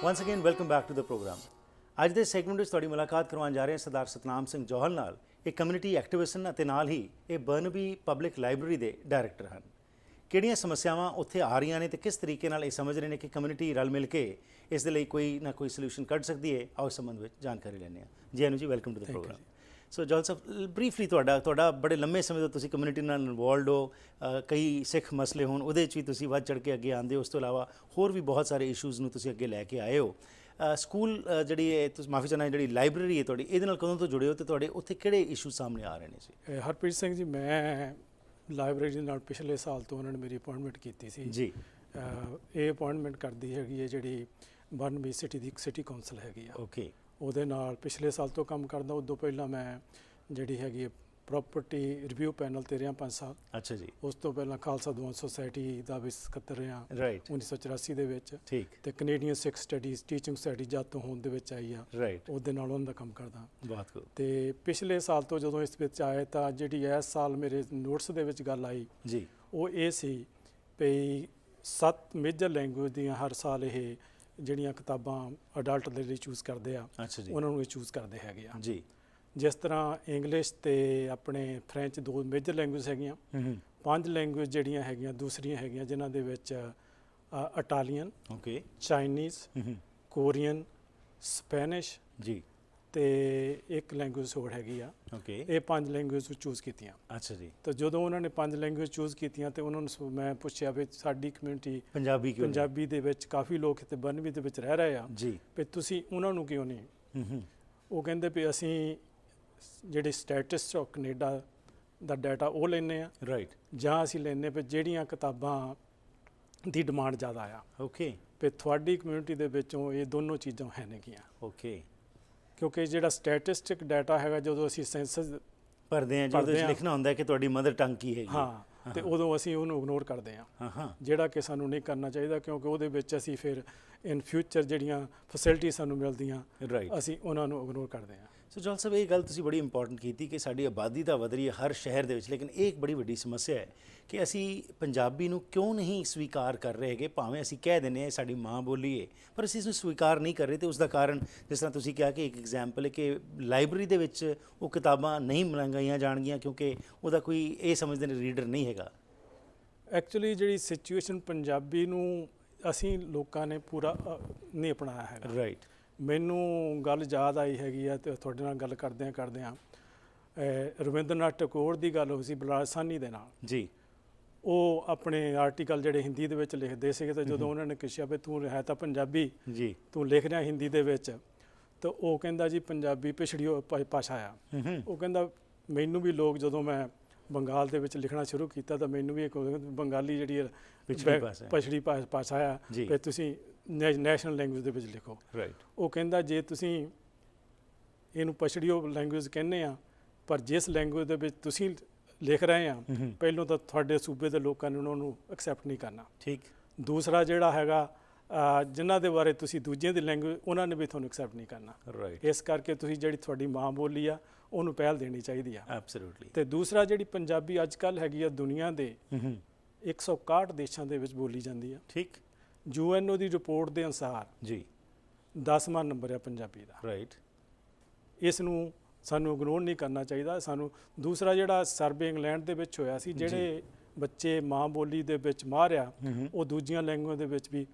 Once again, welcome back to the program. ਅੱਜ ਦੇ segment ਵਿੱਚ ਤੁਹਾਡੀ ਮੁਲਾਕਾਤ ਕਰਵਾਉਣ ਜਾ ਰਹੇ ਹਾਂ ਸਰਦਾਰ ਸਤਨਾਮ ਸਿੰਘ ਜੌਹਲ ਨਾਲ। ਇਹ ਕਮਿਊਨਿਟੀ ਐਕਟਿਵਿਸਟ ਹਨ ਅਤੇ ਨਾਲ ਹੀ ਇਹ ਬਰਨਬੀ ਪਬਲਿਕ ਲਾਇਬ੍ਰੇਰੀ ਦੇ ਡਾਇਰੈਕਟਰ ਹਨ। ਕਿਹੜੀਆਂ ਸਮੱਸਿਆਵਾਂ ਉੱਥੇ ਆ ਰਹੀਆਂ ਨੇ ਤੇ ਕਿਸ ਤਰੀਕੇ ਨਾਲ ਇਹ ਸਮਝ ਰਹੇ ਨੇ ਕਿ ਕਮਿਊਨਿਟੀ ਰਲ ਮਿਲ ਕੇ ਇਸ ਦੇ ਲਈ ਕੋਈ ਨਾ ਕੋਈ ਸੋਲੂਸ਼ਨ ਕੱਢ ਸਕਦੀ ਹੈ, ਆਓ ਇਸ ਸੰਬੰਧ ਵਿੱਚ ਜਾਣਕਾਰੀ ਲੈਂਦੇ ਹਾਂ। ਜੀ ਅਨੂ ਜੀ, welcome to the programme. So Johal Sahib, briefly ਤੁਹਾਡਾ ਬੜੇ ਲੰਮੇ ਸਮੇਂ ਤੋਂ ਤੁਸੀਂ ਕਮਿਊਨਿਟੀ ਨਾਲ ਇਨਵੋਲਵਡ ਹੋ, ਕਈ ਸਿੱਖ ਮਸਲੇ ਹੋਣ ਉਹਦੇ 'ਚ ਵੀ ਤੁਸੀਂ ਵੱਧ ਚੜ੍ਹ ਕੇ ਅੱਗੇ ਆਉਂਦੇ ਹੋ। ਉਸ ਤੋਂ ਇਲਾਵਾ ਹੋਰ ਵੀ ਬਹੁਤ ਸਾਰੇ ਇਸ਼ੂਜ਼ ਨੂੰ ਤੁਸੀਂ ਅੱਗੇ ਲੈ ਕੇ ਆਏ ਹੋ। ਸਕੂਲ ਜਿਹੜੀ ਹੈ, ਤੁਸੀਂ ਮਾਫੀ ਚਾਹੁੰਦਾ, ਜਿਹੜੀ ਲਾਇਬ੍ਰੇਰੀ ਹੈ ਤੁਹਾਡੀ, ਇਹਦੇ ਨਾਲ ਕਦੋਂ ਤੋਂ ਜੁੜੇ ਹੋ ਤੇ ਤੁਹਾਡੇ ਉੱਥੇ ਕਿਹੜੇ ਇਸ਼ੂ ਸਾਹਮਣੇ ਆ ਰਹੇ ਨੇ ਜੀ? ਹਰਪ੍ਰੀਤ ਸਿੰਘ ਜੀ, ਮੈਂ ਲਾਇਬ੍ਰੇਰੀ ਨਾਲ ਪਿਛਲੇ ਸਾਲ ਤੋਂ ਉਹਨਾਂ ਨੇ ਮੇਰੀ ਅਪਾਇੰਟਮੈਂਟ ਕੀਤੀ ਸੀ ਜੀ। ਇਹ ਅਪਾਇੰਟਮੈਂਟ ਕਰਦੀ ਹੈਗੀ ਹੈ ਜਿਹੜੀ ਬਰਨਬੀ ਸਿਟੀ ਦੀ ਇੱਕ ਸਿਟੀ ਕੌਂਸਲ ਹੈਗੀ ਆ। ਓਕੇ, ਉਹਦੇ ਨਾਲ ਪਿਛਲੇ ਸਾਲ ਤੋਂ ਕੰਮ ਕਰਦਾ। ਉਦੋਂ ਪਹਿਲਾਂ ਮੈਂ ਜਿਹੜੀ ਹੈਗੀ ਪ੍ਰੋਪਰਟੀ ਰਿਵਿਊ ਪੈਨਲ ਤੇ ਰਿਹਾ 5 ਸਾਲ। ਅੱਛਾ ਜੀ। ਉਸ ਤੋਂ ਪਹਿਲਾਂ ਖਾਲਸਾ ਦੁਆਨ ਸੁਸਾਇਟੀ ਦਾ ਵੀ ਸਕੱਤਰ ਰਿਹਾ 1984 ਦੇ ਵਿੱਚ। ਠੀਕ। ਤੇ ਕੈਨੇਡੀਅਨ ਸਿੱਖ ਸਟੱਡੀਜ਼ ਟੀਚਿੰਗ ਸਟੱਡੀ ਜਦ ਤੋਂ ਹੋਂਦ ਦੇ ਵਿੱਚ ਆਈ ਆ, ਉਹਦੇ ਨਾਲ ਉਹਨਾਂ ਦਾ ਕੰਮ ਕਰਦਾ। ਬਹੁਤ ਗੁੱਡ। ਤੇ ਪਿਛਲੇ ਸਾਲ ਤੋਂ ਜਦੋਂ ਇਸ ਵਿੱਚ ਆਏ ਤਾਂ ਜਿਹੜੀ ਇਸ ਸਾਲ ਮੇਰੇ ਨੋਟਸ ਦੇ ਵਿੱਚ ਗੱਲ ਆਈ ਜੀ, ਉਹ ਇਹ ਸੀ ਵੀ 7 ਮੇਜਰ ਲੈਂਗੁਏਜ ਦੀਆਂ ਹਰ ਸਾਲ ਇਹ ਜਿਹੜੀਆਂ ਕਿਤਾਬਾਂ ਅਡਲਟ ਦੇ ਲਈ ਚੂਜ਼ ਕਰਦੇ ਆ, ਉਹਨਾਂ ਨੂੰ ਇਹ ਚੂਜ਼ ਕਰਦੇ ਹੈਗੇ ਆ ਜੀ। ਜਿਸ ਤਰ੍ਹਾਂ ਇੰਗਲਿਸ਼ ਤੇ ਆਪਣੇ ਫਰੈਂਚ 2 ਮੇਜਰ ਲੈਂਗੁਏਜ ਹੈਗੀਆਂ, 5 ਲੈਂਗੁਏਜ ਜਿਹੜੀਆਂ ਹੈਗੀਆਂ ਦੂਸਰੀਆਂ ਹੈਗੀਆਂ ਜਿਨ੍ਹਾਂ ਦੇ ਵਿੱਚ ਇਟਾਲੀਅਨ, ਚਾਈਨੀਜ਼, ਕੋਰੀਅਨ, ਸਪੈਨਿਸ਼ ਜੀ ਤੇ ਇੱਕ ਲੈਂਗੁਏਜ ਹੋਰ ਹੈਗੀ ਆ। ਇਹ 5 ਲੈਂਗੁਏਜ ਚੂਜ਼ ਕੀਤੀਆਂ। ਅੱਛਾ ਜੀ। ਤਾਂ ਜਦੋਂ ਉਹਨਾਂ ਨੇ 5 ਲੈਂਗੁਏਜ ਚੂਜ਼ ਕੀਤੀਆਂ ਤੇ ਉਹਨਾਂ ਨੂੰ ਮੈਂ ਪੁੱਛਿਆ ਵੀ ਸਾਡੀ ਕਮਿਊਨਿਟੀ ਪੰਜਾਬੀ ਦੇ ਵਿੱਚ ਕਾਫੀ ਲੋਕ ਇੱਥੇ ਬਰਨਬੀ ਦੇ ਵਿੱਚ ਰਹਿ ਰਹੇ ਆ ਜੀ, ਵੀ ਤੁਸੀਂ ਉਹਨਾਂ ਨੂੰ ਕਿਉਂ ਨਹੀਂ? ਉਹ ਕਹਿੰਦੇ ਵੀ ਅਸੀਂ ਜਿਹੜੇ ਸਟੈਟਿਸਟ ਆਫ ਕੈਨੇਡਾ ਦਾ ਡਾਟਾ ਉਹ ਲੈਂਦੇ ਆ, ਜਾਂ ਅਸੀਂ ਲੈਂਦੇ ਵੀ ਜਿਹੜੀਆਂ ਕਿਤਾਬਾਂ ਦੀ ਡਿਮਾਂਡ ਜ਼ਿਆਦਾ ਆ। ਓਕੇ, ਵੀ ਤੁਹਾਡੀ ਕਮਿਊਨਿਟੀ ਦੇ ਵਿੱਚੋਂ ਇਹ ਦੋਨੋਂ ਚੀਜ਼ਾਂ ਹੈ ਨੇਗੀਆਂ। ਓਕੇ, ਕਿਉਂਕਿ ਜਿਹੜਾ ਸਟੈਟਿਸਟਿਕ ਡਾਟਾ ਹੈਗਾ, ਜਦੋਂ ਅਸੀਂ ਸੈਂਸਸ ਭਰਦੇ ਹਾਂ, ਜਦੋਂ ਲਿਖਣਾ ਹੁੰਦਾ ਕਿ ਤੁਹਾਡੀ ਮਦਰ ਟੰਗ ਕੀ ਹੈਗੀ, ਹਾਂ, ਤੇ ਉਦੋਂ ਅਸੀਂ ਉਹਨੂੰ ਇਗਨੋਰ ਕਰਦੇ ਹਾਂ, ਜਿਹੜਾ ਕਿ ਸਾਨੂੰ ਨਹੀਂ ਕਰਨਾ ਚਾਹੀਦਾ, ਕਿਉਂਕਿ ਉਹਦੇ ਵਿੱਚ ਅਸੀਂ ਫਿਰ ਇਨ ਫਿਊਚਰ ਜਿਹੜੀਆਂ ਫੈਸਿਲਿਟੀ ਸਾਨੂੰ ਮਿਲਦੀਆਂ ਅਸੀਂ ਉਹਨਾਂ ਨੂੰ ਇਗਨੋਰ ਕਰਦੇ ਹਾਂ। ਸੋ ਜੌਹਲ ਸਾਹਿਬ, ਇਹ ਗੱਲ ਤੁਸੀਂ ਬੜੀ ਇੰਪੋਰਟੈਂਟ ਕੀਤੀ ਕਿ ਸਾਡੀ ਆਬਾਦੀ ਤਾਂ ਵਧ ਰਹੀ ਹੈ ਹਰ ਸ਼ਹਿਰ ਦੇ ਵਿੱਚ, ਲੇਕਿਨ ਇਹ ਇੱਕ ਬੜੀ ਵੱਡੀ ਸਮੱਸਿਆ ਹੈ ਕਿ ਅਸੀਂ ਪੰਜਾਬੀ ਨੂੰ ਕਿਉਂ ਨਹੀਂ ਸਵੀਕਾਰ ਕਰ ਰਹੇ ਹੈਗੇ। ਭਾਵੇਂ ਅਸੀਂ ਕਹਿ ਦਿੰਦੇ ਹਾਂ ਸਾਡੀ ਮਾਂ ਬੋਲੀ ਹੈ, ਪਰ ਅਸੀਂ ਇਸਨੂੰ ਸਵੀਕਾਰ ਨਹੀਂ ਕਰ ਰਹੇ। ਅਤੇ ਉਸ ਦਾ ਕਾਰਨ, ਜਿਸ ਤਰ੍ਹਾਂ ਤੁਸੀਂ ਕਿਹਾ ਕਿ ਇੱਕ ਐਗਜ਼ਾਮਪਲ ਹੈ ਕਿ ਲਾਇਬ੍ਰੇਰੀ ਦੇ ਵਿੱਚ ਉਹ ਕਿਤਾਬਾਂ ਨਹੀਂ ਮੰਗਾਈਆਂ ਜਾਣਗੀਆਂ ਕਿਉਂਕਿ ਉਹਦਾ ਕੋਈ ਇਹ ਸਮਝਦੇ ਨੇ ਰੀਡਰ ਨਹੀਂ ਹੈਗਾ। ਐਕਚੁਅਲੀ ਜਿਹੜੀ ਸਿਚੁਏਸ਼ਨ ਪੰਜਾਬੀ ਨੂੰ ਅਸੀਂ ਲੋਕਾਂ ਨੇ ਪੂਰਾ ਨਹੀਂ ਅਪਣਾਇਆ ਹੈਗਾ। ਮੈਨੂੰ ਗੱਲ ਯਾਦ ਆਈ ਹੈਗੀ ਆ ਅਤੇ ਤੁਹਾਡੇ ਨਾਲ ਗੱਲ ਕਰਦਿਆਂ ਰਵਿੰਦਰਨਾਥ ਟੈਗੋਰ ਦੀ ਗੱਲ ਹੋਈ ਸੀ ਬਲਰਾਜ ਸਾਹਨੀ ਦੇ ਨਾਲ ਜੀ। ਉਹ ਆਪਣੇ ਆਰਟੀਕਲ ਜਿਹੜੇ ਹਿੰਦੀ ਦੇ ਵਿੱਚ ਲਿਖਦੇ ਸੀਗੇ, ਅਤੇ ਜਦੋਂ ਉਹਨਾਂ ਨੇ ਪੁੱਛਿਆ ਵੀ ਤੂੰ ਹੈ ਤਾਂ ਪੰਜਾਬੀ ਜੀ, ਤੂੰ ਲਿਖ ਰਿਹਾ ਹਿੰਦੀ ਦੇ ਵਿੱਚ, ਤਾਂ ਉਹ ਕਹਿੰਦਾ ਜੀ ਪੰਜਾਬੀ ਪਿਛੜੀ ਭਾਸ਼ਾ ਆ। ਉਹ ਕਹਿੰਦਾ ਮੈਨੂੰ ਵੀ ਲੋਕ, ਜਦੋਂ ਮੈਂ ਬੰਗਾਲ ਦੇ ਵਿੱਚ ਲਿਖਣਾ ਸ਼ੁਰੂ ਕੀਤਾ ਤਾਂ ਮੈਨੂੰ ਵੀ ਇੱਕ ਬੰਗਾਲੀ ਜਿਹੜੀ ਪਛੜੀ ਭਾਸ਼ਾ ਆ, ਫਿਰ ਤੁਸੀਂ ਨੈਸ਼ਨਲ ਲੈਂਗੁਏਜ ਦੇ ਵਿੱਚ ਲਿਖੋ। ਉਹ ਕਹਿੰਦਾ ਜੇ ਤੁਸੀਂ ਇਹਨੂੰ ਪਛੜੀਓ ਲੈਂਗੁਏਜ ਕਹਿੰਦੇ ਆ, ਪਰ ਜਿਸ ਲੈਂਗੁਏਜ ਦੇ ਵਿੱਚ ਤੁਸੀਂ ਲਿਖ ਰਹੇ ਆ, ਪਹਿਲੋਂ ਤਾਂ ਤੁਹਾਡੇ ਸੂਬੇ ਦੇ ਲੋਕਾਂ ਨੇ ਉਹਨਾਂ ਨੂੰ ਐਕਸੈਪਟ ਨਹੀਂ ਕਰਨਾ। ਠੀਕ। ਦੂਸਰਾ ਜਿਹੜਾ ਹੈਗਾ, ਜਿਨ੍ਹਾਂ ਦੇ ਬਾਰੇ ਤੁਸੀਂ ਦੂਜਿਆਂ ਦੀ ਲੈਂਗੁਏਜ, ਉਹਨਾਂ ਨੇ ਵੀ ਤੁਹਾਨੂੰ ਐਕਸੈਪਟ ਨਹੀਂ ਕਰਨਾ। ਇਸ ਕਰਕੇ ਤੁਸੀਂ ਜਿਹੜੀ ਤੁਹਾਡੀ ਮਾਂ ਬੋਲੀ ਆ ਉਹਨੂੰ ਪਹਿਲ ਦੇਣੀ ਚਾਹੀਦੀ ਆ। ਐਬਸੋਲੂਟਲੀ। ਤੇ ਦੂਸਰਾ ਜਿਹੜੀ ਪੰਜਾਬੀ ਅੱਜ ਕੱਲ੍ਹ ਹੈਗੀ ਆ, ਦੁਨੀਆ ਦੇ 161 ਦੇਸ਼ਾਂ ਦੇ ਵਿੱਚ ਬੋਲੀ ਜਾਂਦੀ ਆ। ਠੀਕ। UNO ਦੀ ਰਿਪੋਰਟ ਦੇ ਅਨੁਸਾਰ ਜੀ 10ਵਾਂ ਨੰਬਰ ਆ ਪੰਜਾਬੀ ਦਾ। ਇਸ ਨੂੰ ਸਾਨੂੰ ਇਗਨੋਰ ਨਹੀਂ ਕਰਨਾ ਚਾਹੀਦਾ ਸਾਨੂੰ। ਦੂਸਰਾ ਜਿਹੜਾ ਸਰਵੇ ਇੰਗਲੈਂਡ ਦੇ ਵਿੱਚ ਹੋਇਆ ਸੀ, ਜਿਹੜੇ ਬੱਚੇ ਮਾਂ ਬੋਲੀ ਦੇ ਵਿੱਚ ਮਾਹਿਰ ਆ, ਉਹ ਦੂਜੀਆਂ ਲੈਂਗੁਏਜ ਦੇ ਵਿੱਚ ਵੀ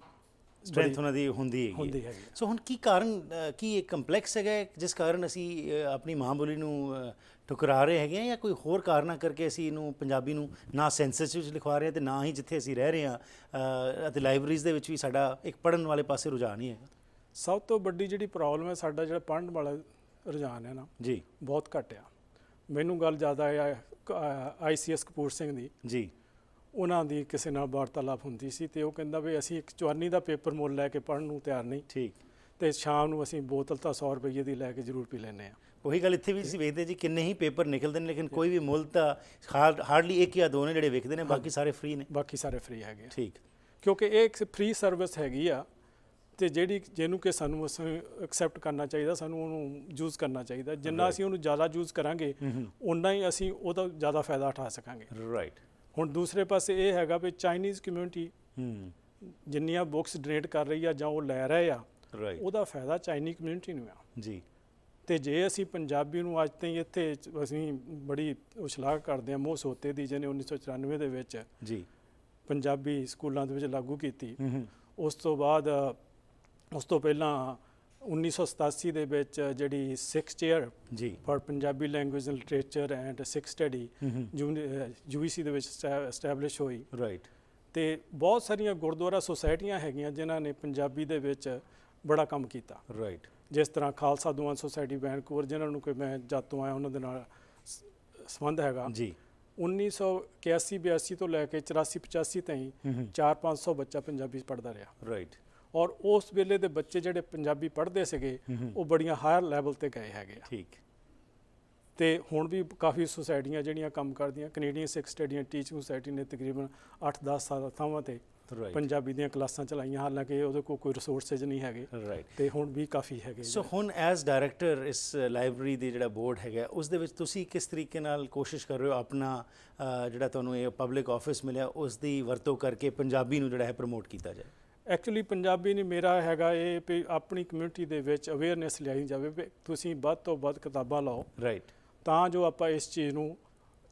ਸਟਰੈਂਥ ਉਹਨਾਂ ਦੀ ਹੁੰਦੀ ਹੈਗੀ। ਸੋ ਹੁਣ ਕੀ ਕਾਰਨ, ਕੀ ਇਹ ਕੰਪਲੈਕਸ ਹੈਗਾ ਜਿਸ ਕਾਰਨ ਅਸੀਂ ਆਪਣੀ ਮਾਂ ਬੋਲੀ ਨੂੰ ਠੁਕਰਾ ਰਹੇ ਹੈਗੇ ਹਾਂ, ਜਾਂ ਕੋਈ ਹੋਰ ਕਾਰਨਾਂ ਕਰਕੇ ਅਸੀਂ ਇਹਨੂੰ ਪੰਜਾਬੀ ਨੂੰ ਨਾ ਸੈਂਸਸ ਵਿੱਚ ਲਿਖਵਾ ਰਹੇ ਹਾਂ ਅਤੇ ਨਾ ਹੀ ਜਿੱਥੇ ਅਸੀਂ ਰਹਿ ਰਹੇ ਹਾਂ ਅਤੇ ਲਾਇਬ੍ਰੇਰੀਜ਼ ਦੇ ਵਿੱਚ ਵੀ ਸਾਡਾ ਇੱਕ ਪੜ੍ਹਨ ਵਾਲੇ ਪਾਸੇ ਰੁਝਾਨ ਹੀ ਹੈਗਾ? ਸਭ ਤੋਂ ਵੱਡੀ ਜਿਹੜੀ ਪ੍ਰੋਬਲਮ ਹੈ, ਸਾਡਾ ਜਿਹੜਾ ਪੜ੍ਹਨ ਵਾਲਾ ਰੁਝਾਨ ਹੈ ਨਾ ਜੀ, ਬਹੁਤ ਘੱਟ ਆ। ਮੈਨੂੰ ਗੱਲ ਜ਼ਿਆਦਾ ਆ ICS ਕਪੂਰ ਸਿੰਘ ਦੀ ਜੀ। ਉਹਨਾਂ ਦੀ ਕਿਸੇ ਨਾਲ ਵਾਰਤਾਲਾਪ ਹੁੰਦੀ ਸੀ ਅਤੇ ਉਹ ਕਹਿੰਦਾ ਵੀ ਅਸੀਂ ਇੱਕ ਚਵਾਨੀ ਦਾ ਪੇਪਰ ਮੁੱਲ ਲੈ ਕੇ ਪੜ੍ਹਨ ਨੂੰ ਤਿਆਰ ਨਹੀਂ। ਠੀਕ। ਅਤੇ ਸ਼ਾਮ ਨੂੰ ਅਸੀਂ ਬੋਤਲ ਤਾਂ 100 ਰੁਪਈਏ ਦੀ ਲੈ ਕੇ ਜ਼ਰੂਰ ਪੀ ਲੈਂਦੇ ਹਾਂ। ਉਹੀ ਗੱਲ ਇੱਥੇ ਵੀ ਅਸੀਂ ਵੇਖਦੇ ਜੀ, ਕਿੰਨੇ ਹੀ ਪੇਪਰ ਨਿਕਲਦੇ ਨੇ, ਲੇਕਿਨ ਕੋਈ ਵੀ ਮੁੱਲ ਤਾਂ ਹਾਰਡਲੀ 1 ਜਾਂ 2 ਨੇ ਜਿਹੜੇ ਵਿਕਦੇ ਨੇ, ਬਾਕੀ ਸਾਰੇ ਫ੍ਰੀ ਨੇ। ਬਾਕੀ ਸਾਰੇ ਫ੍ਰੀ ਹੈਗੇ। ਠੀਕ। ਕਿਉਂਕਿ ਇਹ ਇੱਕ ਫ੍ਰੀ ਸਰਵਿਸ ਹੈਗੀ ਆ, ਅਤੇ ਜਿਹਨੂੰ ਕਿ ਸਾਨੂੰ ਐਕਸੈਪਟ ਕਰਨਾ ਚਾਹੀਦਾ, ਸਾਨੂੰ ਉਹਨੂੰ ਯੂਜ਼ ਕਰਨਾ ਚਾਹੀਦਾ। ਜਿੰਨਾ ਅਸੀਂ ਉਹਨੂੰ ਜ਼ਿਆਦਾ ਯੂਜ਼ ਕਰਾਂਗੇ, ਓਨਾ ਹੀ ਅਸੀਂ ਉਹਦਾ ਜ਼ਿਆਦਾ ਫਾਇਦਾ ਉਠਾ ਸਕਾਂਗੇ। ਹੁਣ ਦੂਸਰੇ ਪਾਸੇ ਇਹ ਹੈਗਾ ਵੀ ਚਾਈਨੀਜ਼ ਕਮਿਊਨਿਟੀ ਜਿੰਨੀਆਂ ਬੁੱਕਸ ਡੋਨੇਟ ਕਰ ਰਹੀ ਆ ਜਾਂ ਉਹ ਲੈ ਰਹੇ ਆ, ਰਾਈਟ ਉਹਦਾ ਫਾਇਦਾ ਚਾਈਨੀ ਕਮਿਊਨਿਟੀ ਨੂੰ ਆ ਜੀ ਤੇ ਜੇ ਅਸੀਂ ਪੰਜਾਬੀ ਨੂੰ ਅੱਜ ਤਾਈਂ ਇੱਥੇ ਅਸੀਂ ਬੜੀ ਉਛਲਾਹ ਕਰਦੇ ਹਾਂ ਮੋਹ ਸੋਤੇ ਦੀ ਜਿਹਨੇ 1994 ਦੇ ਵਿੱਚ ਜੀ ਪੰਜਾਬੀ ਸਕੂਲਾਂ ਦੇ ਵਿੱਚ ਲਾਗੂ ਕੀਤੀ ਹੂੰ ਉਸ ਤੋਂ ਬਾਅਦ ਉਸ ਤੋਂ ਪਹਿਲਾਂ 1987 ਦੇ ਵਿੱਚ ਜਿਹੜੀ 6 ਚੇਅਰ ਜੀ for Punjabi language and literature and Sikh study UVC ਦੇ ਵਿੱਚ ਐਸਟੈਬਲਿਸ਼ ਹੋਈ ਰਾਈਟ ਤੇ ਬਹੁਤ ਸਾਰੀਆਂ ਗੁਰਦੁਆਰਾ ਸੁਸਾਇਟੀਆਂ ਹੈਗੀਆਂ ਜਿਨ੍ਹਾਂ ਨੇ ਪੰਜਾਬੀ ਦੇ ਵਿੱਚ ਬੜਾ ਕੰਮ ਕੀਤਾ ਰਾਈਟ ਜਿਸ ਤਰ੍ਹਾਂ ਖਾਲਸਾ ਦੁਆਨ ਸੁਸਾਇਟੀ ਵੈਨਕੂਵਰ ਜਿਨ੍ਹਾਂ ਨੂੰ ਕੋਈ ਮੈਂ ਜਦ ਤੋਂ ਆਇਆ ਉਹਨਾਂ ਦੇ ਨਾਲ ਸੰਬੰਧ ਹੈਗਾ ਜੀ 1981-82 ਤੋਂ ਲੈ ਕੇ 84-85 ਤਾਈਂ 400-500 ਬੱਚਾ ਪੰਜਾਬੀ ਪੜ੍ਹਦਾ ਰਿਹਾ ਰਾਈਟ ਔਰ ਉਸ ਵੇਲੇ ਦੇ ਬੱਚੇ ਜਿਹੜੇ ਪੰਜਾਬੀ ਪੜ੍ਹਦੇ ਸੀਗੇ ਉਹ ਬੜੀਆਂ ਹਾਇਰ ਲੈਵਲ ਤੇ ਗਏ ਹੈਗੇ ਆ ਠੀਕ ਤੇ ਹੁਣ ਵੀ ਕਾਫੀ ਸੁਸਾਇਟੀਆਂ ਜਿਹੜੀਆਂ ਕੰਮ ਕਰਦੀਆਂ Canadian Sikh study and teaching society ਨੇ ਤਕਰੀਬਨ 8-10 ਥਾਵਾਂ ਤੇ ਰਾਈਟ ਪੰਜਾਬੀ ਦੀਆਂ ਕਲਾਸਾਂ ਚਲਾਈਆਂ ਹਾਲਾਂਕਿ ਉਹਦੇ ਕੋਲ ਕੋਈ ਰਿਸੋਰਸਸ ਨਹੀਂ ਹੈਗੇ ਰਾਈਟ ਤੇ ਹੁਣ ਵੀ ਕਾਫੀ ਹੈਗੇ ਸੋ ਹੁਣ ਐਜ਼ ਡਾਇਰੈਕਟਰ ਇਸ ਲਾਇਬ੍ਰੇਰੀ ਦੀ ਜਿਹੜਾ ਬੋਰਡ ਹੈਗਾ ਉਸ ਦੇ ਵਿੱਚ ਤੁਸੀਂ ਕਿਸ ਤਰੀਕੇ ਨਾਲ ਕੋਸ਼ਿਸ਼ ਕਰ ਰਹੇ ਹੋ ਆਪਣਾ ਜਿਹੜਾ ਤੁਹਾਨੂੰ ਇਹ ਪਬਲਿਕ ਆਫਿਸ ਮਿਲਿਆ ਉਸ ਦੀ ਵਰਤੋਂ ਕਰਕੇ ਪੰਜਾਬੀ ਨੂੰ ਜਿਹੜਾ ਹੈ ਪ੍ਰਮੋਟ ਕੀਤਾ ਜਾਏ ਐਕਚੁਅਲੀ ਪੰਜਾਬੀ ਨਹੀਂ ਮੇਰਾ ਹੈਗਾ ਇਹ ਵੀ ਆਪਣੀ ਕਮਿਊਨਿਟੀ ਦੇ ਵਿੱਚ ਅਵੇਅਰਨੈਸ ਲਿਆਈ ਜਾਵੇ ਵੀ ਤੁਸੀਂ ਵੱਧ ਤੋਂ ਵੱਧ ਕਿਤਾਬਾਂ ਲਾਓ ਰਾਈਟ ਤਾਂ ਜੋ ਆਪਾਂ ਇਸ ਚੀਜ਼ ਨੂੰ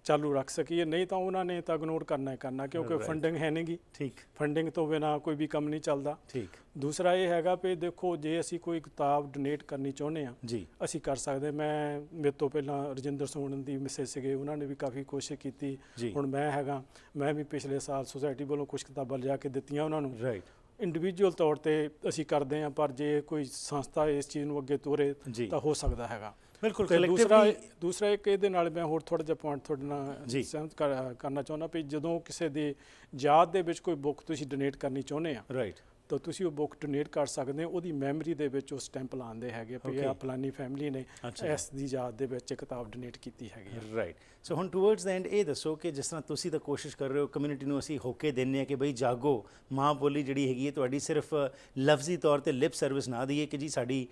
ਚਾਲੂ ਰੱਖ ਸਕੀਏ ਨਹੀਂ ਤਾਂ ਉਹਨਾਂ ਨੇ ਤਾਂ ਇਗਨੋਰ ਕਰਨਾ ਹੀ ਕਰਨਾ ਕਿਉਂਕਿ ਫੰਡਿੰਗ ਹੈ ਨਹੀਂਗੀ ਠੀਕ ਫੰਡਿੰਗ ਤੋਂ ਬਿਨਾਂ ਕੋਈ ਵੀ ਕੰਮ ਨਹੀਂ ਚੱਲਦਾ ਠੀਕ ਦੂਸਰਾ ਇਹ ਹੈਗਾ ਵੀ ਦੇਖੋ ਜੇ ਅਸੀਂ ਕੋਈ ਕਿਤਾਬ ਡੋਨੇਟ ਕਰਨੀ ਚਾਹੁੰਦੇ ਆ ਜੀ ਅਸੀਂ ਕਰ ਸਕਦੇ ਮੈਂ ਮੇਰੇ ਤੋਂ ਪਹਿਲਾਂ ਰਜਿੰਦਰ ਸੋਹਣ ਦੀ ਮਿਸੇਜ ਸੀਗੇ ਉਹਨਾਂ ਨੇ ਵੀ ਕਾਫੀ ਕੋਸ਼ਿਸ਼ ਕੀਤੀ ਹੁਣ ਮੈਂ ਹੈਗਾ ਮੈਂ ਵੀ ਪਿਛਲੇ ਸਾਲ ਸੁਸਾਇਟੀ ਵੱਲੋਂ ਕੁਝ ਕਿਤਾਬਾਂ ਲਿਆ ਕੇ ਦਿੱਤੀਆਂ ਉਹਨਾਂ ਨੂੰ ਰਾਈਟ ਇੰਡੀਵਿਜੂਅਲ ਤੌਰ ਤੇ ਅਸੀਂ ਕਰਦੇ ਹਾਂ ਪਰ ਜੇ ਕੋਈ ਸੰਸਥਾ ਇਸ ਚੀਜ਼ ਨੂੰ ਅੱਗੇ ਤੋਰੇ ਤਾਂ ਹੋ ਸਕਦਾ ਹੈਗਾ ਬਿਲਕੁਲ ਤੇ ਦੂਸਰਾ ਇੱਕ ਇਹਦੇ ਨਾਲ ਮੈਂ ਹੋਰ ਥੋੜਾ ਜਿਹਾ ਪੁਆਇੰਟ ਤੁਹਾਡੇ ਨਾਲ ਸਹਿਮਤ ਕਰਨਾ ਚਾਹੁੰਦਾ ਵੀ ਜਦੋਂ ਕਿਸੇ ਦੀ ਯਾਦ ਦੇ ਵਿੱਚ ਕੋਈ ਬੁੱਕ ਤੁਸੀਂ ਡੋਨੇਟ ਕਰਨੀ ਚਾਹੁੰਦੇ ਆ ਰਾਈਟ ਤਾਂ ਤੁਸੀਂ ਉਹ ਬੁੱਕ ਡੋਨੇਟ ਕਰ ਸਕਦੇ ਹੋ ਉਹਦੀ ਮੈਮਰੀ ਦੇ ਵਿੱਚ ਉਹ ਸਟੈਂਪ ਲਾਉਂਦੇ ਹੈਗੇ ਵੀ ਇਹ ਫਲਾਨੀ ਫੈਮਿਲੀ ਨੇ ਇਸ ਦੀ ਯਾਦ ਦੇ ਵਿੱਚ ਕਿਤਾਬ ਡੋਨੇਟ ਕੀਤੀ ਹੈਗੀ ਹੈ ਰਾਈਟ ਸੋ ਹੁਣ ਟੂਵਰਡਸ ਦ ਐਂਡ ਇਹ ਦੱਸੋ ਕਿ ਜਿਸ ਤਰ੍ਹਾਂ ਤੁਸੀਂ ਤਾਂ ਕੋਸ਼ਿਸ਼ ਕਰ ਰਹੇ ਹੋ ਕਮਿਊਨਿਟੀ ਨੂੰ ਅਸੀਂ ਹੋਕੇ ਦਿੰਦੇ ਆ ਕਿ ਬਈ ਜਾਗੋ ਮਾਂ ਬੋਲੀ ਜਿਹੜੀ ਹੈਗੀ ਹੈ ਤੁਹਾਡੀ ਸਿਰਫ ਲਫ਼ਜ਼ੀ ਤੌਰ ਤੇ ਲਿਪ ਸਰਵਿਸ ਨਾ ਦਈਏ ਕਿ ਜੀ ਸਾਡੀ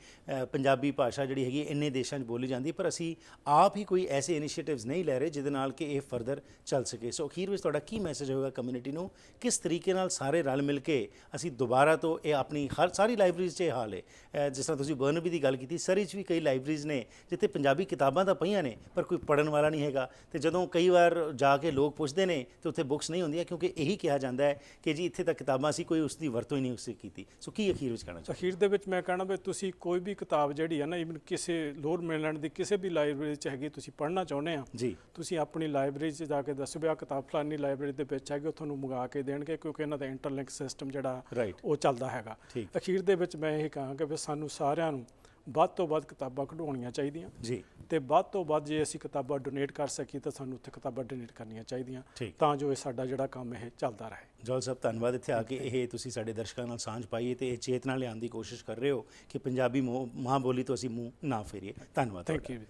ਪੰਜਾਬੀ ਭਾਸ਼ਾ ਜਿਹੜੀ ਹੈਗੀ ਇੰਨੇ ਦੇਸ਼ਾਂ 'ਚ ਬੋਲੀ ਜਾਂਦੀ ਪਰ ਅਸੀਂ ਆਪ ਹੀ ਕੋਈ ਐਸੇ ਇਨੀਸ਼ੀਏਟਿਵਸ ਨਹੀਂ ਲੈ ਰਹੇ ਜਿਹਦੇ ਨਾਲ ਕਿ ਇਹ ਫਰਦਰ ਚੱਲ ਸਕੇ ਸੋ ਅਖੀਰ ਵਿੱਚ ਤੁਹਾਡਾ ਕੀ ਮੈਸੇਜ ਹੋਵੇਗਾ ਕਮਿਊਨਿਟੀ ਨੂੰ ਕਿਸ ਤਰੀਕੇ ਨਾਲ ਸਾਰੇ ਰਲ ਮਿਲ ਕੇ ਅਸੀਂ ਦੁਬਾਰਾ ਤੋਂ ਇਹ ਆਪਣੀ ਸਾਰੀ ਲਾਇਬ੍ਰੇਰੀਜ਼ 'ਚ ਇਹ ਹਾਲ ਹੈ ਜਿਸ ਤਰ੍ਹਾਂ ਤੁਸੀਂ ਬਰਨਬੀ ਦੀ ਗੱਲ ਕੀਤੀ ਸਰੀ 'ਚ ਵੀ ਕਈ ਲਾਇਬ੍ਰੇਰੀਜ਼ ਨੇ ਜਿੱਥੇ ਪੰਜਾਬੀ ਕਿਤਾਬਾਂ ਤਾਂ ਪਈਆਂ ਨੇ ਪਰ ਕੋਈ ਪੜ੍ਹਨ ਵਾਲਾ ਨਹੀਂ ਹੈਗਾ ਤੇ ਜਦੋਂ ਕਈ ਵਾਰ ਜਾ ਕੇ ਲੋਕ ਪੁੱਛਦੇ ਨੇ ਤੇ ਉੱਥੇ ਬੁੱਕਸ ਨਹੀਂ ਹੁੰਦੀਆਂ ਕਿਉਂਕਿ ਇਹੀ ਕਿਹਾ ਜਾਂਦਾ ਹੈ ਕਿ ਜੀ ਇੱਥੇ ਤਾਂ ਕਿਤਾਬਾਂ ਸੀ ਕੋਈ ਉਸ ਦੀ ਵਰਤੋਂ ਹੀ ਨਹੀਂ ਉਸੇ ਕੀਤੀ ਸੋ ਕੀ ਅਖੀਰ ਵਿੱਚ ਕਹਿਣਾ ਚਾਹੁੰਦੇ ਅਖੀਰ ਦੇ ਵਿੱਚ ਮੈਂ ਕਹਿਣਾ ਵੀ ਤੁਸੀਂ ਕੋਈ ਵੀ ਕਿਤਾਬ ਜਿਹੜੀ ਹੈ ਨਾ ਈਵਨ ਕਿਸੇ ਲੋਅਰ ਮੇਨਲੈਂਡ ਦੀ ਕਿਸੇ ਵੀ ਲਾਇਬ੍ਰੇਰੀ 'ਚ ਹੈਗੀ ਤੁਸੀਂ ਪੜ੍ਹਨਾ ਚਾਹੁੰਦੇ ਆ ਜੀ ਤੁਸੀਂ ਆਪਣੀ ਲਾਇਬ੍ਰੇਰੀ 'ਚ ਜਾ ਕੇ ਦੱਸੋ ਵੀ ਆਹ ਕਿਤਾਬ ਫਲਾਨੀ ਲਾਇਬ੍ਰੇਰੀ ਦੇ ਵਿੱਚ ਹੈਗੀ ਉਹ ਤੁਹਾਨੂੰ ਮੰਗਾ ਕੇ ਦੇਣਗੇ ਕਿਉਂਕਿ ਇਹਨਾਂ ਦਾ ਇੰਟਰਲਿੰਕ ਸਿਸਟਮ ਜਿਹੜਾ ਉਹ ਚੱਲਦਾ ਹੈਗਾ ਅਖੀਰ ਦੇ ਵਿੱਚ ਮੈਂ ਇਹ ਕਹਾਂਗਾ ਵੀ ਸਾਨੂੰ ਸਾਰਿਆਂ ਨੂੰ ਵੱਧ ਤੋਂ ਵੱਧ ਕਿਤਾਬਾਂ ਕਢਵਾਉਣੀਆਂ ਚਾਹੀਦੀਆਂ ਜੀ ਤੇ ਵੱਧ ਤੋਂ ਵੱਧ ਜੇ ਅਸੀਂ ਕਿਤਾਬਾਂ ਡੋਨੇਟ ਕਰ ਸਕੀਏ ਤਾਂ ਸਾਨੂੰ ਉੱਥੇ ਕਿਤਾਬਾਂ ਡੋਨੇਟ ਕਰਨੀਆਂ ਚਾਹੀਦੀਆਂ ਤਾਂ ਜੋ ਇਹ ਸਾਡਾ ਜਿਹੜਾ ਕੰਮ ਇਹ ਚੱਲਦਾ ਰਹੇ ਜੋਲ ਸਾਹਿਬ ਧੰਨਵਾਦ ਇੱਥੇ ਆ ਕੇ ਇਹ ਤੁਸੀਂ ਸਾਡੇ ਦਰਸ਼ਕਾਂ ਨਾਲ ਸਾਂਝ ਪਾਈਏ ਤੇ ਇਹ ਚੇਤਨਾ ਲਿਆਉਣ ਦੀ ਕੋਸ਼ਿਸ਼ ਕਰ ਰਹੇ ਹੋ ਕਿ ਪੰਜਾਬੀ ਮਾਂ ਬੋਲੀ ਤੋਂ ਅਸੀਂ ਮੂੰਹ ਨਾ ਫੇਰੀਏ ਧੰਨਵਾਦ ਥੈਂਕ ਯੂ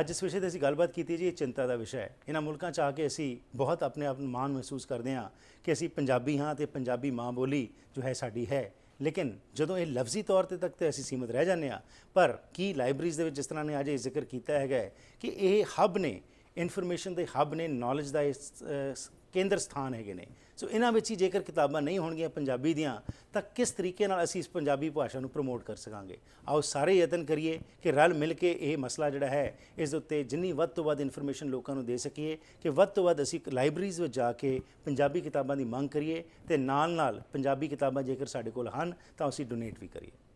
ਅੱਜ ਇਸ ਵਿਸ਼ੇ ਤੇ ਅਸੀਂ ਗੱਲਬਾਤ ਕੀਤੀ ਜੀ ਇਹ ਚਿੰਤਾ ਦਾ ਵਿਸ਼ਾ ਹੈ ਇਹਨਾਂ ਮੁਲਕਾਂ 'ਚ ਆ ਕੇ ਅਸੀਂ ਬਹੁਤ ਆਪਣੇ ਆਪ ਨੂੰ ਮਾਣ ਮਹਿਸੂਸ ਕਰਦੇ ਹਾਂ ਕਿ ਅਸੀਂ ਪੰਜਾਬੀ ਹਾਂ ਤੇ ਪੰਜਾਬੀ ਮਾਂ ਬੋਲੀ ਜੋ ਹੈ ਸਾਡੀ ਹੈ ਲੇਕਿਨ ਜਦੋਂ ਇਹ ਲਫ਼ਜ਼ੀ ਤੌਰ ਤੇ ਤੱਕ ਤੇ ਅਸੀਂ ਸੀਮਤ ਰਹਿ ਜਾਂਦੇ ਹਾਂ ਪਰ ਕੀ ਲਾਇਬ੍ਰੇਰੀਜ਼ ਦੇ ਵਿੱਚ ਜਿਸ ਤਰ੍ਹਾਂ ਨੇ ਅੱਜ ਇਹ ਜ਼ਿਕਰ ਕੀਤਾ ਹੈਗਾ ਕਿ ਇਹ ਹੱਬ ਨੇ ਇਨਫੋਰਮੇਸ਼ਨ ਦੇ ਹੱਬ ਨੇ ਨੌਲੇਜ ਦਾ ਕੇਂਦਰ ਸਥਾਨ ਹੈਗੇ ਨੇ ਸੋ ਇਹਨਾਂ ਵਿੱਚ ਹੀ ਜੇਕਰ ਕਿਤਾਬਾਂ ਨਹੀਂ ਹੋਣਗੀਆਂ ਪੰਜਾਬੀ ਦੀਆਂ ਤਾਂ ਕਿਸ ਤਰੀਕੇ ਨਾਲ ਅਸੀਂ ਇਸ ਪੰਜਾਬੀ ਭਾਸ਼ਾ ਨੂੰ ਪ੍ਰਮੋਟ ਕਰ ਸਕਾਂਗੇ ਆਓ ਸਾਰੇ ਯਤਨ ਕਰੀਏ ਕਿ ਰਲ ਮਿਲ ਕੇ ਇਹ ਮਸਲਾ ਜਿਹੜਾ ਹੈ ਇਸ ਦੇ ਉੱਤੇ ਜਿੰਨੀ ਵੱਧ ਤੋਂ ਵੱਧ ਇਨਫੋਰਮੇਸ਼ਨ ਲੋਕਾਂ ਨੂੰ ਦੇ ਸਕੀਏ ਕਿ ਵੱਧ ਤੋਂ ਵੱਧ ਅਸੀਂ ਲਾਇਬ੍ਰੇਰੀਜ਼ ਵਿੱਚ ਜਾ ਕੇ ਪੰਜਾਬੀ ਕਿਤਾਬਾਂ ਦੀ ਮੰਗ ਕਰੀਏ ਤੇ ਨਾਲ ਨਾਲ ਪੰਜਾਬੀ ਕਿਤਾਬਾਂ ਜੇਕਰ ਸਾਡੇ ਕੋਲ ਹਨ ਤਾਂ ਅਸੀਂ ਡੋਨੇਟ ਵੀ ਕਰੀਏ